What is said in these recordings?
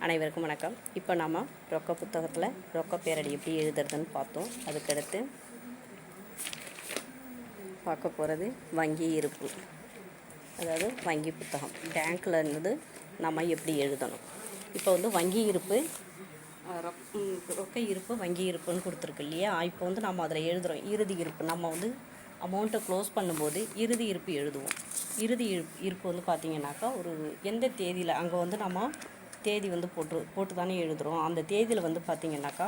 அனைவருக்கும் வணக்கம். இப்போ நாம் ரொக்க புத்தகத்தில் ரொக்க பேரடி எப்படி எழுதுறதுன்னு பார்த்தோம். அதுக்கடுத்து பார்க்க போகிறது வங்கி இருப்பு, அதாவது வங்கி புத்தகம். பேங்க்கில் இருந்து நம்ம எப்படி எழுதணும். இப்போ வங்கி இருப்பு, ரொக்க இருப்பு, வங்கி இருப்புன்னு கொடுத்துருக்கு இல்லையா. இப்போ நம்ம அதில் எழுதுகிறோம் இறுதி இருப்பு. நம்ம அமௌண்ட்டை க்ளோஸ் பண்ணும்போது இறுதி இருப்பு எழுதுவோம். இறுதி இருப்பு பார்த்திங்கனாக்கா ஒரு எந்த தேதியில் அங்கே நம்ம தேதி போட்டு தானே எழுதுகிறோம். அந்த தேதியில் பார்த்திங்கனாக்கா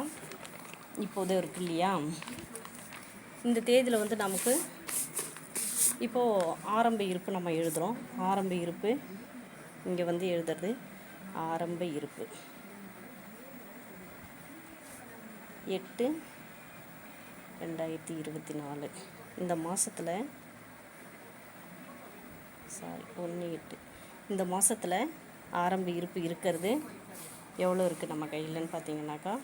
இப்போது இருக்கு இல்லையா. இந்த தேதியில் நமக்கு இப்போது ஆரம்ப இருப்பு நம்ம எழுதுகிறோம். ஆரம்ப இருப்பு இங்கே எழுதுறது ஆரம்ப இருப்பு 8/2024. இந்த மாதத்தில் 1/8 இந்த மாதத்தில் ஆரம்ப இருப்பு இருக்கிறது எவ்வளோ இருக்குது நம்ம கையிலன்னு பார்த்தீங்கன்னாக்கா,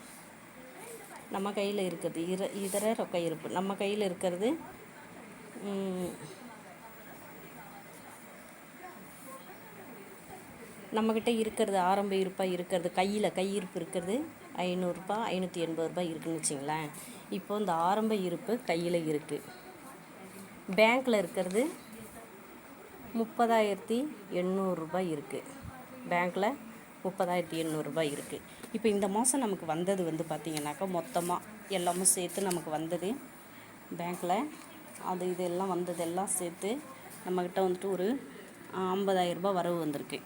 நம்ம கையில் இருக்கிறது இதர ரொக்க இருப்பு. நம்ம கையில் இருக்கிறது நம்மக்கிட்ட இருக்கிறது ஆரம்ப இருப்பாக இருக்கிறது கையிருப்பு இருக்கிறது 500 ரூபாய் 580 ரூபாய் இருக்குதுன்னு வச்சிங்களேன். இப்போது இந்த ஆரம்ப இருப்பு கையில் இருக்குது. பேங்க்கில் இருக்கிறது 30,800 ரூபாய் இருக்குது. பேங்க்கில் 30,800 ரூபாய் இருக்குது. இப்போ இந்த மாதம் நமக்கு வந்தது பார்த்திங்கனாக்கா மொத்தமாக எல்லாமே சேர்த்து நமக்கு வந்தது பேங்க்கில் இதெல்லாம் வந்ததெல்லாம் சேர்த்து நம்மக்கிட்ட ஒரு 50,000 ரூபாய் வரவு வந்திருக்கு.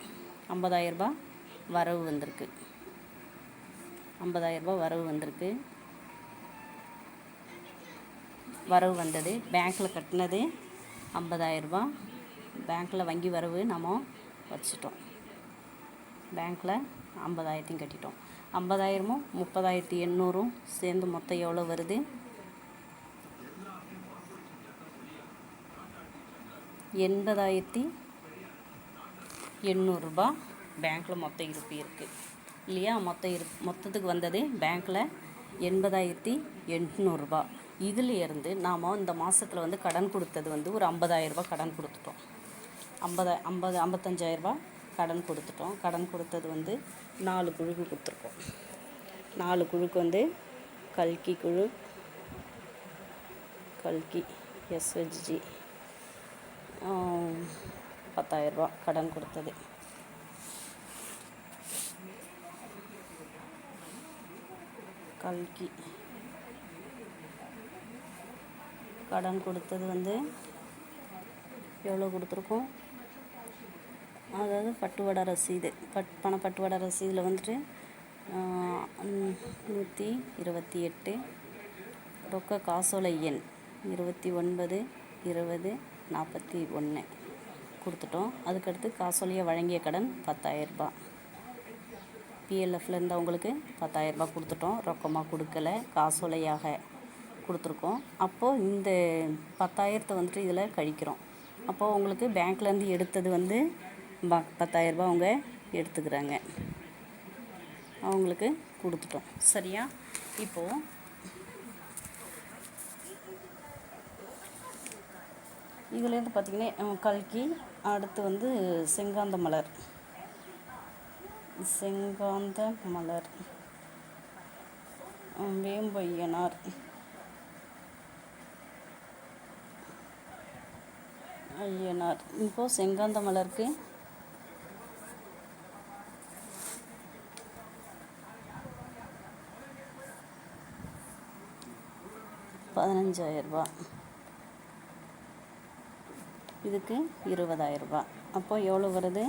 50,000 ரூபாய் வரவு வந்திருக்கு. 50,000 ரூபாய் வரவு வந்திருக்கு. வரவு வந்தது. பேங்க்கில் கட்டினது 50,000 ரூபாய். பேங்க்கில் வங்கி வரவு நம்ம வச்சிட்டோம். பேங்க்கில் 50,000 கட்டிட்டோம். 50,000 30,800 சேர்ந்து மொத்தம் எவ்வளோ வருது? 80,800 ரூபாய் பேங்க்கில் மொத்த இருப்பு இருக்குது இல்லையா. மொத்தத்துக்கு வந்தது பேங்க்கில் 80,800 ரூபாய். இதிலேருந்து நாம் இந்த மாதத்தில் கடன் கொடுத்தது ஒரு 50,000 ரூபாய் கடன் கொடுத்துட்டோம். 55,000 ரூபாய் கடன் கொடுத்துட்டோம். கடன் கொடுத்தது 4 குழுக்கு கொடுத்துருக்கோம். 4 குழுக்கு கல்கி குழு, கல்கி எஸ்ஹெச்ஜி 10,000 ரூபா கடன் கொடுத்தது. கல்கி கடன் கொடுத்தது எவ்வளோ கொடுத்துருக்கோம்? அதாவது பட்டுவாடா ரசீது, பணப்பட்டுவாடா ரசீதில் 128, ரொக்க காசோலை எண் 29/20/41 கொடுத்துட்டோம். அதுக்கடுத்து காசோலையை வழங்கிய கடன் 10,000 ரூபாய். பிஎல்எஃப்ல இருந்தவங்களுக்கு 10,000 ரூபாய் கொடுத்துட்டோம். ரொக்கமாக கொடுக்கல, காசோலையாக கொடுத்துருக்கோம். அப்போது இந்த 10,000 இதில் கழிக்கிறோம். அப்போது உங்களுக்கு பேங்க்லேருந்து எடுத்தது 10,000 ரூபாய் அவங்க எடுத்துக்கிறாங்க. அவங்களுக்கு கொடுத்துட்டோம். சரியா? இப்போது இதுலேருந்து பார்த்திங்கன்னா கல்கி, அடுத்து செங்காந்த மலர், வேம்பையனார், இப்போது செங்காந்த மலருக்கு 15,000 ரூபாய், இதுக்கு 20,000 ரூபாய். அப்போது எவ்வளோ வருது?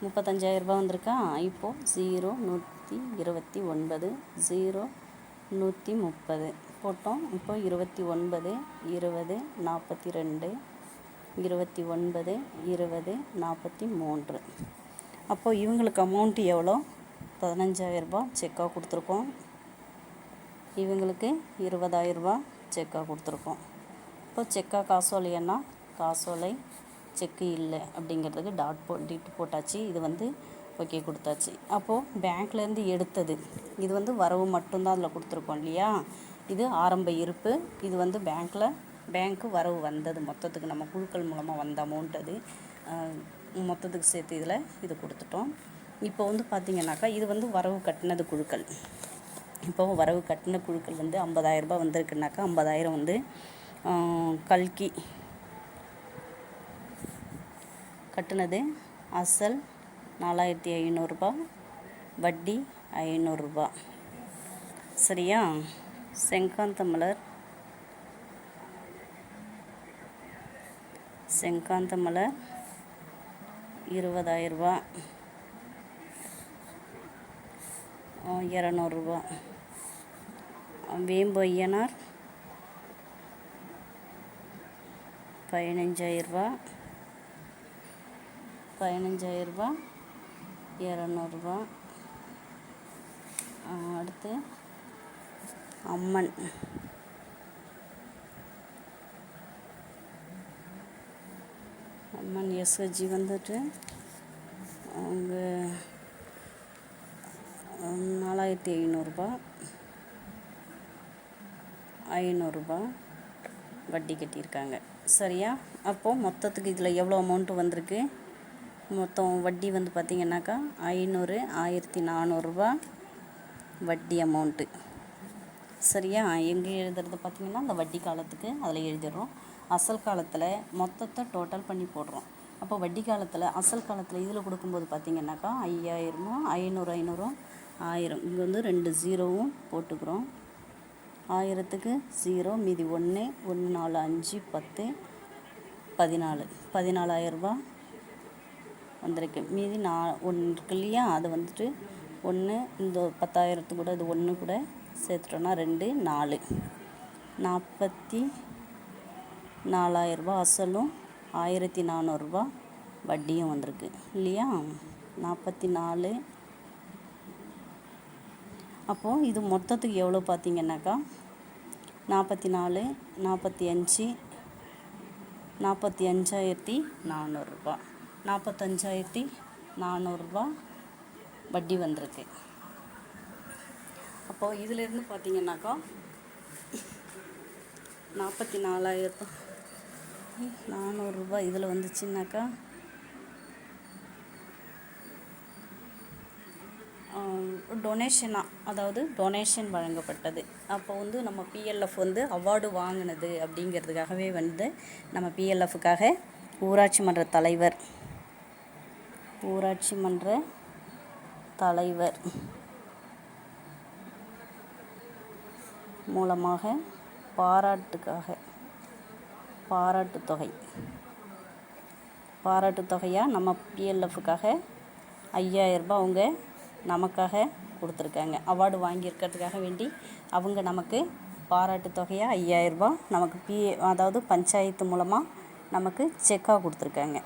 35,000 ரூபாய் வந்திருக்கா. இப்போது 0 129 0 130 போட்டோம். இப்போது 29 20 42 29 20 43. அப்போது இவங்களுக்கு அமௌண்ட்டு எவ்வளோ? 15,000 ரூபாய் செக்காக கொடுத்துருக்கோம். இவங்களுக்கு 20,000 ரூபாய் செக்காக கொடுத்துருக்கோம். இப்போ செக்காக காசோலைன்னா காசோலை செக்கு இல்லை அப்படிங்கிறதுக்கு டிட்டு போட்டாச்சு. இது ஓகே கொடுத்தாச்சு. அப்போது பேங்க்லேருந்து எடுத்தது இது வரவு மட்டும்தான் அதில் கொடுத்துருக்கோம் இல்லையா. இது ஆரம்ப இருப்பு. இது பேங்க்கு வரவு வந்தது மொத்தத்துக்கு நம்ம குழுக்கள் மூலமாக வந்த அமௌண்ட். அது மொத்தத்துக்கு சேர்த்து இதில் இது கொடுத்துட்டோம். இப்போ வந்து பார்த்திங்கனாக்கா இது வந்து வரவு கட்டினது குழுக்கள். இப்போ வரவு கட்டின குழுக்கள் வந்து 50,000 ரூபாய் வந்திருக்குனாக்கா 50,000 வந்து கல்கி கட்டினது அசல் 4,500 ரூபாய், வட்டி 500 ரூபாய். சரியா? செங்காந்த மலர் 20,000 ரூபாய், 200 ரூபாய். வேம்பு ஐயனார் 15,000 ரூபாய், 200 ரூபாய். அடுத்து அம்மன் எஸ்ஹெச்ஜி வந்துட்டு அவங்க 4,500 ரூபாய், 500 ரூபாய் வட்டி கட்டியிருக்காங்க. சரியா? அப்போது மொத்தத்துக்கு இதில் எவ்வளோ அமௌண்ட்டு வந்திருக்கு? மொத்தம் வட்டி வந்து பார்த்திங்கனாக்கா 500, 1,400 ரூபா வட்டி அமௌண்ட்டு. சரியா? எங்கே எழுதுறது பார்த்திங்கன்னா அந்த வட்டி காலத்துக்கு அதில் எழுதிடுறோம். அசல் காலத்தில் மொத்தத்தை டோட்டல் பண்ணி போடுறோம். அப்போ வட்டி காலத்தில் அசல் காலத்தில் இதில் கொடுக்கும்போது பார்த்திங்கனாக்கா 5,000, 500, 1000. இங்கே வந்து 2 ஜீரோவும் போட்டுக்கிறோம். 1000க்கு 0, மீதி 1, 1, 4, 5, 10, 14, 14,000 ரூபா வந்திருக்கு. மீதி 1 இருக்கு இல்லையா, அது வந்துட்டு 1, இந்த 10,000 கூட இது 1 கூட சேர்த்துட்டோன்னா 2, 4, 44,000 ரூபா அசலும் 1,400 ரூபா வட்டியும் வந்திருக்கு இல்லையா? 44. அப்போது இது மொத்தத்துக்கு எவ்வளோ பார்த்திங்கனாக்கா 44, 45, 45,400 ரூபா. 45,400 ரூபா வட்டி வந்திருக்கு. அப்போது இதிலேருந்து பார்த்திங்கனாக்கா 44,400 ரூபா இதில் வந்துச்சுன்னாக்கா டொனேஷனாக, அதாவது டொனேஷன் வழங்கப்பட்டது. அப்போ வந்து நம்ம பிஎல்எஃப் வந்து அவார்டு வாங்கினது அப்படிங்கிறதுக்காகவே வந்து நம்ம பிஎல்எஃப்காக ஊராட்சி மன்ற தலைவர் மூலமாக பாராட்டு தொகையாக நம்ம பிஎல்எஃப்காக 5,000 ரூபாய் அவங்க நமக்காக கொடுத்துருக்காங்க. அவார்டு வாங்கியிருக்கிறதுக்காக வேண்டி அவங்க நமக்கு பாராட்டு தொகையாக 5,000 ரூபாய் நமக்கு அதாவது பஞ்சாயத்து மூலமாக நமக்கு செக்காக கொடுத்துருக்காங்க.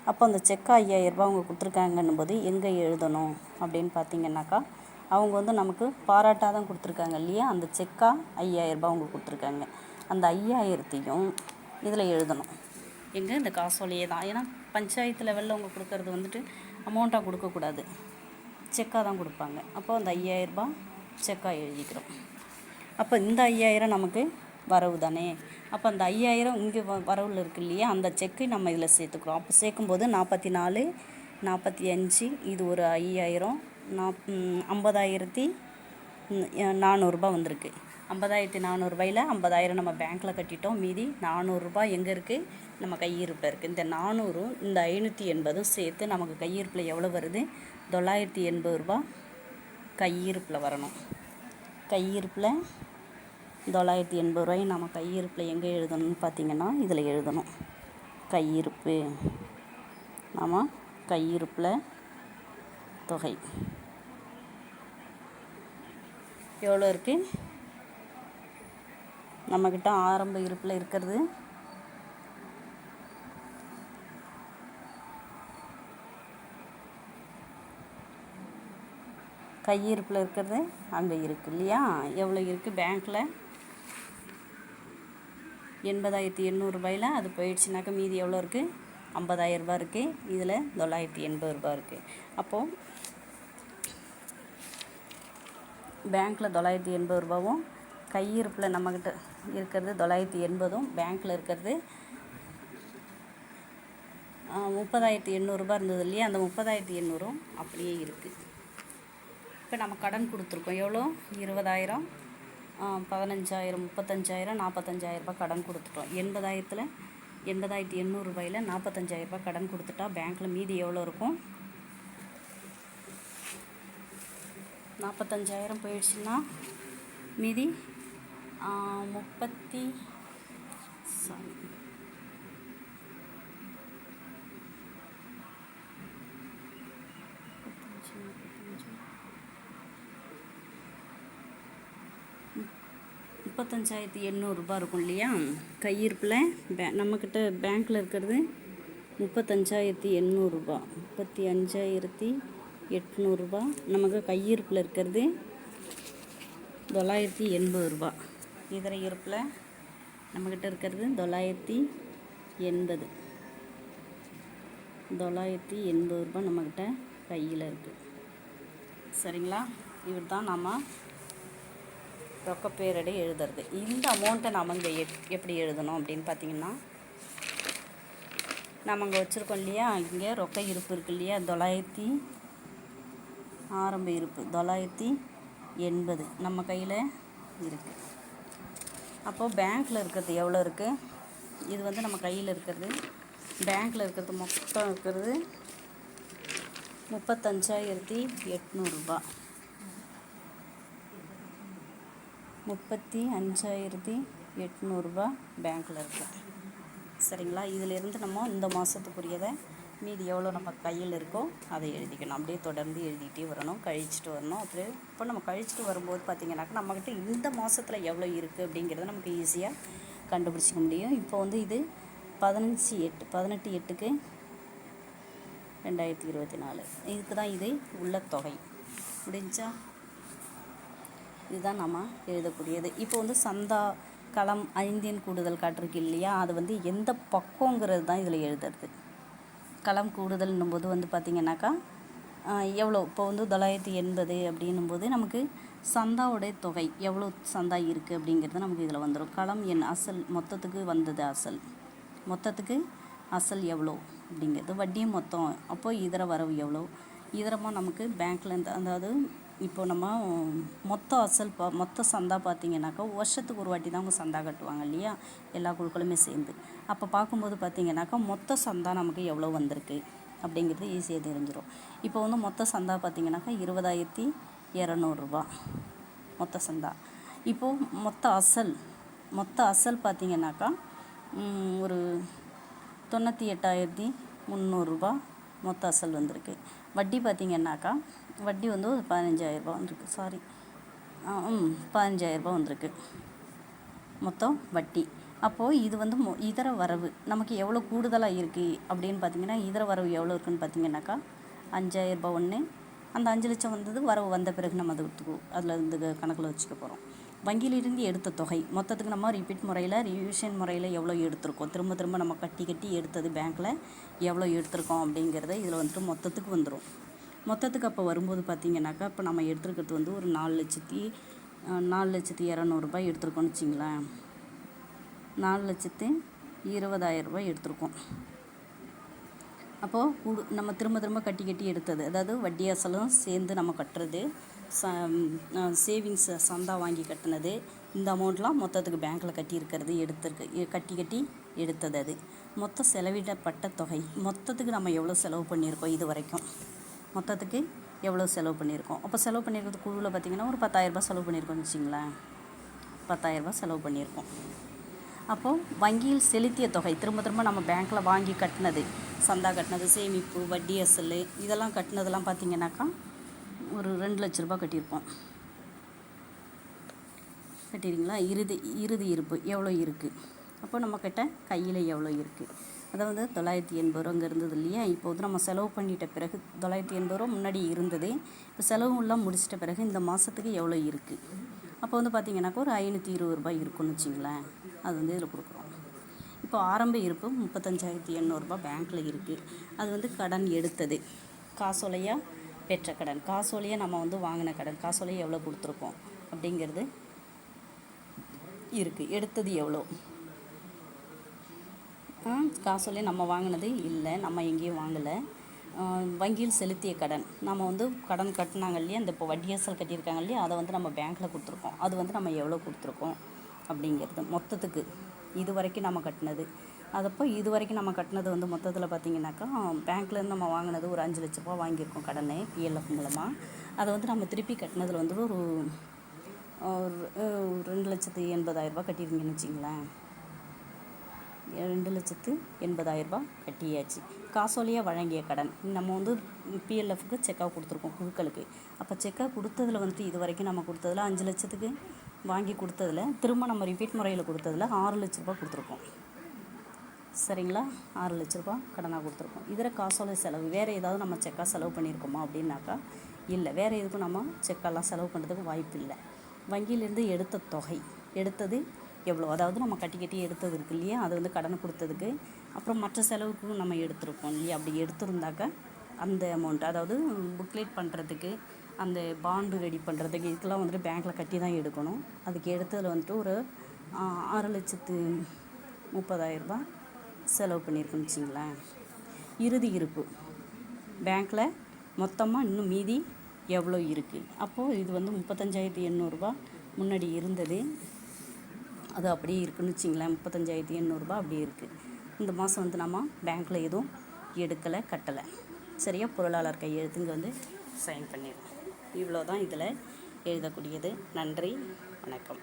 அப்போ அந்த செக்காக 5,000 ரூபாய் அவங்க கொடுத்துருக்காங்கன்னும் போது எங்கே எழுதணும் அப்படின்னு பார்த்திங்கனாக்கா, அவங்க வந்து நமக்கு பாராட்டாக தான் கொடுத்துருக்காங்க இல்லையா, அந்த செக்காக 5,000 ரூபாய் அவங்க கொடுத்துருக்காங்க. அந்த 5,000த்தையும் இதில் எழுதணும். எங்கே இந்த காசோலையே தான். ஏன்னா பஞ்சாயத்து லெவலில் அவங்க கொடுக்கறது வந்துட்டு அமௌண்ட்டாக கொடுக்கக்கூடாது, செக்காக தான் கொடுப்பாங்க. அப்போ அந்த 5,000 ரூபாய் செக்காக எழுதிக்கிறோம். அப்போ இந்த 5,000 நமக்கு வரவு தானே. அப்போ அந்த 5,000 இங்கே வரவில் இருக்குது இல்லையா, அந்த செக்கை நம்ம இதில் சேர்த்துக்கிறோம். அப்போ சேர்க்கும்போது 44, 45, இது ஒரு 5,000, 50,400 ரூபாய் வந்திருக்கு. 50,400 ரூபாயில் 50,000 நம்ம பேங்க்கில் கட்டிட்டோம். மீதி 400 ரூபாய் எங்கே இருக்குது? நம்ம கையிருப்பில் இருக்குது. இந்த 400 இந்த 580 சேர்த்து நமக்கு கையிருப்பில் எவ்வளோ வருது? 980 ரூபாய் கையிருப்பில் வரணும். கையிருப்பில் 980 ரூபாய் நம்ம கையிருப்பில் எங்கே எழுதணும்னு பார்த்திங்கன்னா இதில் எழுதணும். கையிருப்பு, நம்ம கையிருப்பில் தொகை எவ்வளோ இருக்குது? நம்மக்கிட்ட ஆரம்ப இருப்பில் இருக்கிறது கையிருப்பில் இருக்கிறது அங்கே இருக்குது இல்லையா. எவ்வளோ இருக்குது? பேங்க்கில் 80,800 ரூபாயில் அது போயிடுச்சுனாக்கா மீதி எவ்வளோ இருக்குது? 50,000 ரூபாய் இருக்குது. இதில் 980 ரூபாய் இருக்குது. அப்போது பேங்க்கில் 980 ரூபாவும் கையிருப்பில் நம்மக்கிட்ட இருக்கிறது 980, பேங்க்கில் இருக்கிறது 30,800 இருந்தது இல்லையா, அந்த 30,800 அப்படியே இருக்குது. இப்போ நம்ம கடன் கொடுத்துருக்கோம் எவ்வளோ, 20,000, 15,000, 35,000, 45,000 கடன் கொடுத்துட்டோம். 80,800 ரூபாயில் 45,000 கடன் கொடுத்துட்டா பேங்க்கில் மீதி எவ்வளோ இருக்கும்? 45,000 போயிடுச்சுன்னா மீதி 35,800 இருக்கும் இல்லையா கையிருப்பில். நம்மக்கிட்ட பேங்க்கில் இருக்கிறது 35,800, 35,800. நமக்கு கையிருப்பில் இருக்கிறது 980 இதர இருப்பில் நம்மக்கிட்ட இருக்கிறது 980 நம்மக்கிட்ட கையில் இருக்குது. சரிங்களா? இவர் தான் நம்ம ரொக்க பேரடை எழுதுறது. இந்த அமௌண்ட்டை நம்ம இங்கே எப்படி எழுதணும் அப்படின்னு பார்த்தீங்கன்னா, நம்ம அங்கே வச்சுருக்கோம் இல்லையா, இங்கே ரொக்க இருப்பு இருக்குது இல்லையா, 900 ஆரம்ப இருப்பு 980 நம்ம கையில் இருக்குது. அப்போது பேங்க்கில் இருக்கிறது எவ்வளோ இருக்குது? இது வந்து நம்ம கையில் இருக்கிறது. பேங்க்கில் இருக்கிறது மொத்தம் இருக்கிறது 35,800. 35,800 பேங்க்கில் இருக்குது. சரிங்களா? இதிலேருந்து நம்ம இந்த மாதத்துக்குரியதை மீதி எவ்வளோ நம்ம கையில் இருக்கோ அதை எழுதிக்கணும். அப்படியே தொடர்ந்து எழுதிட்டே வரணும், கழிச்சிட்டு வரணும். அப்படியே இப்போ நம்ம கழிச்சிட்டு வரும்போது பார்த்திங்கனாக்கா நம்மக்கிட்ட இந்த மாதத்தில் எவ்வளோ இருக்குது அப்படிங்கிறத நமக்கு ஈஸியாக கண்டுபிடிச்சிக்க முடியும். இப்போ வந்து இது 18/8/2024 இதுக்கு தான் இது உள்ள தொகை. முடிஞ்சா இதுதான் நம்ம எழுதக்கூடியது. இப்போ வந்து சந்தா களம் 5 கூடுதல் காட்டிருக்கு இல்லையா, அது வந்து எந்த பக்கங்கிறது தான் இதில் எழுதுறது. களம் கூடுதல்னும் போது வந்து பார்த்திங்கனாக்கா எவ்வளோ, இப்போ வந்து 980 அப்படின்னும்போது நமக்கு சந்தாவுடைய தொகை எவ்வளோ சந்தா இருக்குது அப்படிங்கிறது நமக்கு இதில் வந்துடும். களம் எண் அசல் மொத்தத்துக்கு வந்தது, மொத்தத்துக்கு அசல் எவ்வளோ அப்படிங்கிறது, வட்டியும் மொத்தம். அப்போது இதர வரவு எவ்வளோ, இதரமாக நமக்கு பேங்க்லேருந்து, அதாவது இப்போ நம்ம மொத்த அசல் மொத்த சந்தா பார்த்திங்கனாக்கா வருஷத்துக்கு ஒரு வாட்டி தான் அவங்க சந்தா கட்டுவாங்க இல்லையா, எல்லா குழுக்களுமே சேர்ந்து. அப்போ பார்க்கும்போது பார்த்திங்கனாக்கா மொத்த சந்தா நமக்கு எவ்வளோ வந்திருக்கு அப்படிங்கிறது ஈஸியாக தெரிஞ்சிடும். இப்போ வந்து மொத்த சந்தா பார்த்திங்கனாக்கா 20,200 மொத்த சந்தா. இப்போது மொத்த அசல் பார்த்திங்கனாக்கா ஒரு 98,300 மொத்த அசல் வந்திருக்கு. வட்டி பார்த்திங்கனாக்கா வட்டி வந்து ஒரு 15,000 வந்திருக்கு. 15,000 வந்திருக்கு மொத்தம் வட்டி. அப்போது இது வந்து இதர வரவு நமக்கு எவ்வளோ கூடுதலாக இருக்குது அப்படின்னு பார்த்திங்கன்னா, இதர வரவு எவ்வளோ இருக்குதுன்னு பார்த்திங்கனாக்கா 5,000 ஒன்று. அந்த 5 லட்சம் வந்தது வரவு வந்த பிறகு நம்ம அதில் இருந்து கணக்கில் வச்சுக்க போகிறோம். வங்கியிலிருந்து எடுத்த தொகை மொத்தத்துக்கு நம்ம ரிவிஷன் முறையில் எவ்வளோ எடுத்திருக்கோம், திரும்ப நம்ம கட்டி எடுத்தது பேங்க்கில் எவ்வளோ எடுத்திருக்கோம் அப்படிங்கிறத இதில் வந்துட்டு மொத்தத்துக்கு வந்துடும். மொத்தத்துக்கு அப்போ வரும்போது பார்த்திங்கனாக்கா இப்போ நம்ம எடுத்துருக்கிறது வந்து ஒரு 4,200,000 எடுத்திருக்கோம்னு வச்சிங்களேன். 4,20,000 எடுத்திருக்கோம். அப்போது நம்ம திரும்ப கட்டி எடுத்தது, அதாவது வட்டி அசலும் சேர்ந்து நம்ம கட்டுறது, சேவிங்ஸ் சந்தா வாங்கி கட்டினது, இந்த அமௌண்ட்லாம் மொத்தத்துக்கு பேங்க்கில் கட்டியிருக்கிறது கட்டி எடுத்தது. அது மொத்த செலவிடப்பட்ட தொகை, மொத்தத்துக்கு நம்ம எவ்வளோ செலவு பண்ணியிருக்கோம், இது வரைக்கும் மொத்தத்துக்கு எவ்வளோ செலவு பண்ணியிருக்கோம். அப்போ செலவு பண்ணியிருக்கிறது குழுவில் பார்த்திங்கன்னா ஒரு 10,000 செலவு பண்ணியிருக்கோம்னு வச்சிங்களேன். 10,000 செலவு பண்ணியிருக்கோம். அப்போது வங்கியில் செலுத்திய தொகை திரும்ப நம்ம பேங்க்கில் வாங்கி கட்டினது, சந்தா கட்டினது, சேமிப்பு, வட்டி அசல் இதெல்லாம் கட்டினதெல்லாம் பார்த்திங்கனாக்கா ஒரு 2 லட்ச ரூபா கட்டியிருப்போம். கட்டிடுங்களா? இறுதி இருப்பு எவ்வளோ இருக்குது, அப்போ நம்மக்கிட்ட கையில் எவ்வளோ இருக்குது, அதாவது 980 அங்கே இருந்தது இல்லையா. இப்போ வந்து நம்ம செலவு பண்ணிட்ட பிறகு 980 முன்னாடி இருந்தது, இப்போ செலவுலாம் முடிச்சிட்ட பிறகு இந்த மாதத்துக்கு எவ்வளோ இருக்குது. அப்போ வந்து பார்த்திங்கனாக்கா ஒரு 520 இருக்குன்னு வச்சிங்களேன். அது வந்து இதில் கொடுக்குறோம். இப்போ ஆரம்ப இருப்பு 35,800 பேங்க்கில் இருக்குது. அது வந்து கடன் எடுத்தது, காசோலையாக பெற்ற கடன், காசோலையாக நம்ம வந்து வாங்கின கடன், காசோலையாக எவ்வளோ கொடுத்துருக்கோம் அப்படிங்கிறது இருக்குது. எடுத்தது எவ்வளோ, காசோலை நம்ம வாங்கினது இல்லை, நம்ம எங்கேயும் வாங்கலை. வங்கியில் செலுத்திய கடன் நம்ம வந்து கடன் கட்டினாங்க இல்லையா, இந்த இப்போ வட்டி அசல் கட்டியிருக்காங்க இல்லையா, அதை வந்து நம்ம பேங்க்கில் கொடுத்துருக்கோம். அது வந்து நம்ம எவ்வளோ கொடுத்துருக்கோம் அப்படிங்கிறது மொத்தத்துக்கு இது வரைக்கும் நம்ம கட்டினது. அதப்போ இது வரைக்கும் நம்ம கட்டினது வந்து மொத்தத்தில் பார்த்திங்கனாக்கா, பேங்க்லேருந்து நம்ம வாங்கினது ஒரு 5 லட்ச ரூபா வாங்கியிருக்கோம் கடனை பிஎல்எஃப் மூலமாக. அதை வந்து நம்ம திருப்பி கட்டினதில் வந்து ஒரு 2,80,000 கட்டியிருந்தீங்கன்னு வச்சிங்களேன். 2,80,000 கட்டியாச்சு. காசோலையாக வழங்கிய கடன் நம்ம வந்து பிஎல்எஃப்க்கு செக்காக கொடுத்துருக்கோம் குழுக்களுக்கு. அப்போ செக்காக கொடுத்ததில் வந்துட்டு இது வரைக்கும் நம்ம கொடுத்ததில் 5 லட்சத்துக்கு வாங்கி கொடுத்ததில் திரும்ப நம்ம ரிப்பீட் முறையில் கொடுத்ததில் 6 லட்ச ரூபா கொடுத்துருக்கோம். சரிங்களா, 6 லட்ச ரூபா கடனாக கொடுத்துருக்கோம். இதில் காசோலை செலவு வேறு ஏதாவது நம்ம செக்காக செலவு பண்ணியிருக்கோமா அப்படின்னாக்கா இல்லை, வேறு எதுக்கும் நம்ம செக்கெல்லாம் செலவு பண்ணுறதுக்கு வாய்ப்பு இல்லை. வங்கியிலேருந்து எடுத்த தொகை எடுத்தது எவ்வளோ, அதாவது நம்ம கட்டி எடுத்தது இருக்கு இல்லையா, அது வந்து கடனை கொடுத்ததுக்கு அப்புறம் மற்ற செலவுக்கும் நம்ம எடுத்திருக்கோம் இல்லையா. அப்படி எடுத்திருந்தாக்க அந்த அமௌண்ட், அதாவது புக்லேட் பண்ணுறதுக்கு, அந்த பாண்டு ரெடி பண்ணுறதுக்கு, இதுக்கெல்லாம் வந்துட்டு பேங்க்கில் கட்டி தான் எடுக்கணும். அதுக்கு எடுத்ததில் வந்துட்டு ஒரு 6,30,000 செலவு பண்ணியிருக்கோன்னு வச்சிங்களேன். இறுதி இருப்பு பேங்க்கில் மொத்தமாக இன்னும் மீதி எவ்வளோ இருக்குது. அப்போது இது வந்து 35,800 முன்னாடி இருந்தது, அது அப்படியே இருக்குன்னு வச்சிங்களேன். 35,800 அப்படியே இருக்குது. இந்த மாதம் வந்து நம்ம பேங்க்கில் எதுவும் எடுக்கலை, கட்டலை. சரியாக பொருளாளர் கையெழுத்துங்க வந்து சைன் பண்ணிடுவோம். இவ்வளோ தான் இதில் எழுதக்கூடியது. நன்றி, வணக்கம்.